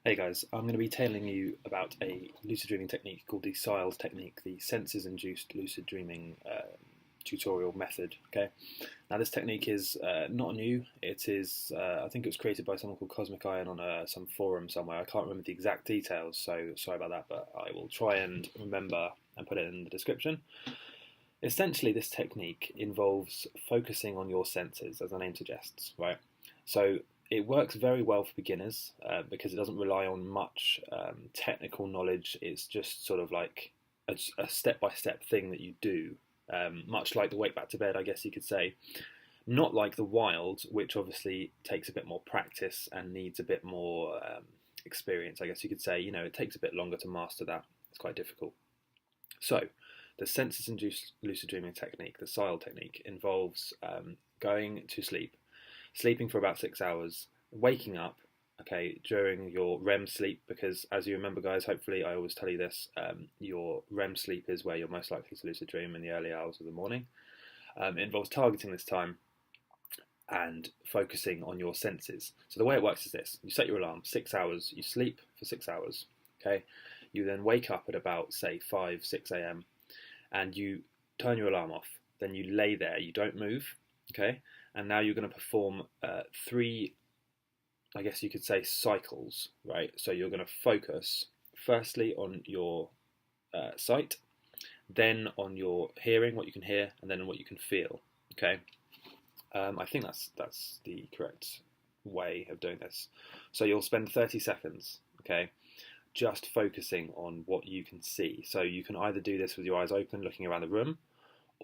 Hey guys, I'm going to be telling you about a lucid dreaming technique called the SILES technique, the senses-induced lucid dreaming tutorial method. Okay, now this technique is not new. It is, I think it was created by someone called Cosmic Ion on some forum somewhere. I can't remember the exact details, so sorry about that, but I will try and remember and put it in the description. Essentially, this technique involves focusing on your senses, as the name suggests, right? So it works very well for beginners because it doesn't rely on much technical knowledge. It's just sort of like a step-by-step thing that you do, much like the wake back to bed, I guess you could say. Not like the wild, which obviously takes a bit more practice and needs a bit more experience, I guess you could say. You know, it takes a bit longer to master that. It's quite difficult. So, the senses-induced lucid dreaming technique, the SILE technique, involves going to sleep, sleeping for about 6 hours, waking up, okay, during your REM sleep, because as you remember, guys, hopefully I always tell you this, your REM sleep is where you're most likely to lucid dream in the early hours of the morning. It involves targeting this time and focusing on your senses. So the way it works is this: you set your alarm, 6 hours, you sleep for 6 hours, okay? You then wake up at about, say, 5, 6 a.m. and you turn your alarm off. Then you lay there, you don't move, okay? And now you're going to perform 3, I guess you could say, cycles, right? So you're going to focus firstly on your sight, then on your hearing, what you can hear, and then on what you can feel, okay? I think that's the correct way of doing this. So you'll spend 30 seconds, okay, just focusing on what you can see. So you can either do this with your eyes open, looking around the room,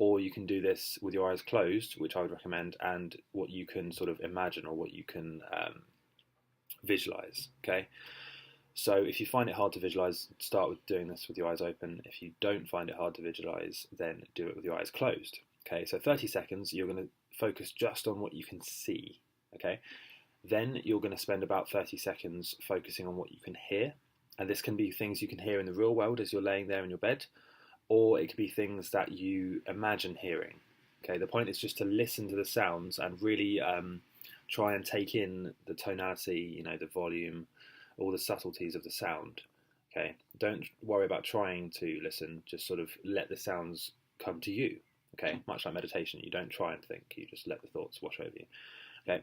or you can do this with your eyes closed, which I would recommend, and what you can sort of imagine or what you can visualize, okay? So if you find it hard to visualize, start with doing this with your eyes open. If you don't find it hard to visualize, then do it with your eyes closed, okay? So 30 seconds, you're going to focus just on what you can see, okay? Then you're going to spend about 30 seconds focusing on what you can hear, and this can be things you can hear in the real world as you're laying there in your bed, or it could be things that you imagine hearing. Okay, the point is just to listen to the sounds and really try and take in the tonality, you know, the volume, all the subtleties of the sound. Okay, don't worry about trying to listen, just sort of let the sounds come to you. Okay, much like meditation, you don't try and think, you just let the thoughts wash over you. Okay,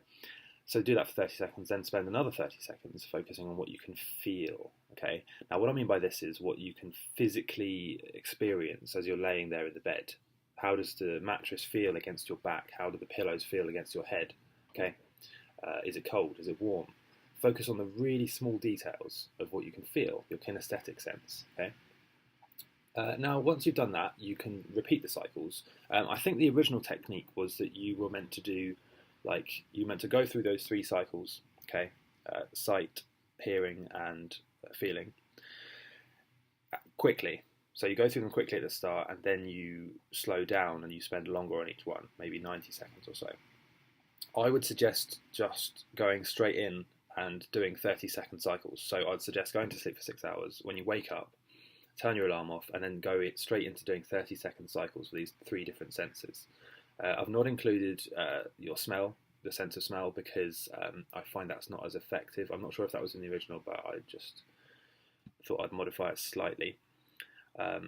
so do that for 30 seconds, then spend another 30 seconds focusing on what you can feel, okay? Now, what I mean by this is what you can physically experience as you're laying there in the bed. How does the mattress feel against your back? How do the pillows feel against your head, okay? Is it cold? Is it warm? Focus on the really small details of what you can feel, your kinesthetic sense, okay? Now, once you've done that, you can repeat the cycles. I think the original technique was that you were meant to do, like, you meant to go through those 3 cycles, okay? Sight, hearing, and feeling, quickly. So you go through them quickly at the start, and then you slow down and you spend longer on each one, maybe 90 seconds or so. I would suggest just going straight in and doing 30-second cycles. So I'd suggest going to sleep for 6 hours. When you wake up, turn your alarm off, and then go straight into doing 30-second cycles for these 3 different senses. I've not included your smell, the sense of smell, because I find that's not as effective. I'm not sure if that was in the original, but I just thought I'd modify it slightly.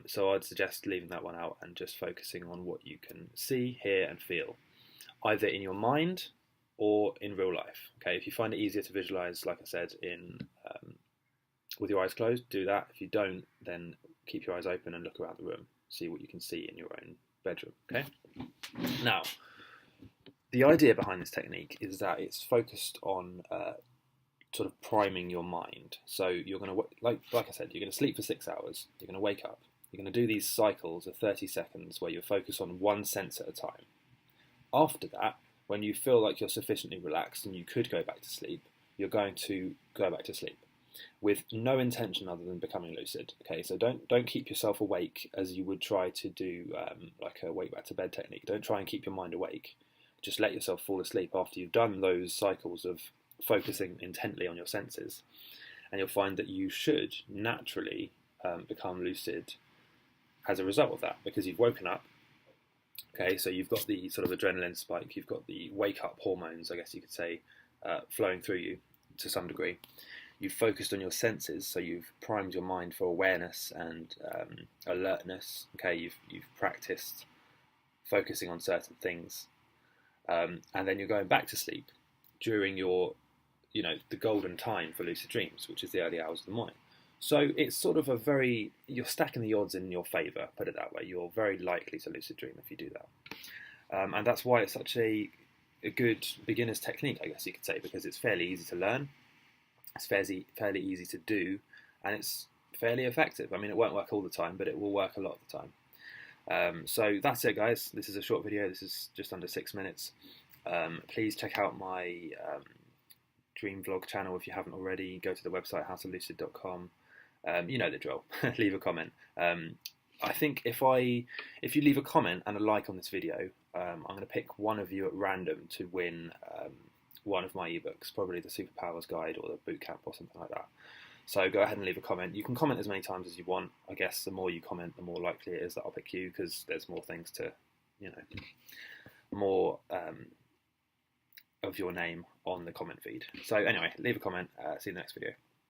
So I'd suggest leaving that one out and just focusing on what you can see, hear, and feel, either in your mind or in real life. Okay, if you find it easier to visualize, like I said, in with your eyes closed, do that. If you don't, then keep your eyes open and look around the room, see what you can see in your own bedroom, okay? Now, the idea behind this technique is that it's focused on sort of priming your mind. So you're going to, like I said, you're going to sleep for 6 hours, you're going to wake up, you're going to do these cycles of 30 seconds where you focus on one sense at a time. After that, when you feel like you're sufficiently relaxed and you could go back to sleep, you're going to go back to sleep with no intention other than becoming lucid. Okay, so don't keep yourself awake as you would try to do like a wake back to bed technique. Don't try and keep your mind awake. Just let yourself fall asleep after you've done those cycles of focusing intently on your senses, and you'll find that you should naturally become lucid as a result of that, because you've woken up. Okay, so you've got the sort of adrenaline spike, you've got the wake up hormones, I guess you could say, flowing through you to some degree. you've focused on your senses, so you've primed your mind for awareness and alertness. Okay, you've practiced focusing on certain things, and then you're going back to sleep during your, the golden time for lucid dreams, which is the early hours of the morning. So it's sort of you're stacking the odds in your favour, put it that way. You're very likely to lucid dream if you do that. And that's why it's such a good beginner's technique, I guess you could say, because it's fairly easy to learn, it's fairly easy to do, and it's fairly effective. I mean, it won't work all the time, but it will work a lot of the time. So that's it, guys. This is a short video. This is just under 6 minutes. Please check out my dream vlog channel if you haven't already. Go to the website howtolucid.com. You know the drill. Leave a comment. I think if you leave a comment and a like on this video, I'm going to pick one of you at random to win one of my ebooks, probably the Superpowers Guide or the Bootcamp or something like that. So go ahead and leave a comment. You can comment as many times as you want. I guess the more you comment, the more likely it is that I'll pick you, because there's more things to, more of your name on the comment feed. So anyway, leave a comment. See you in the next video.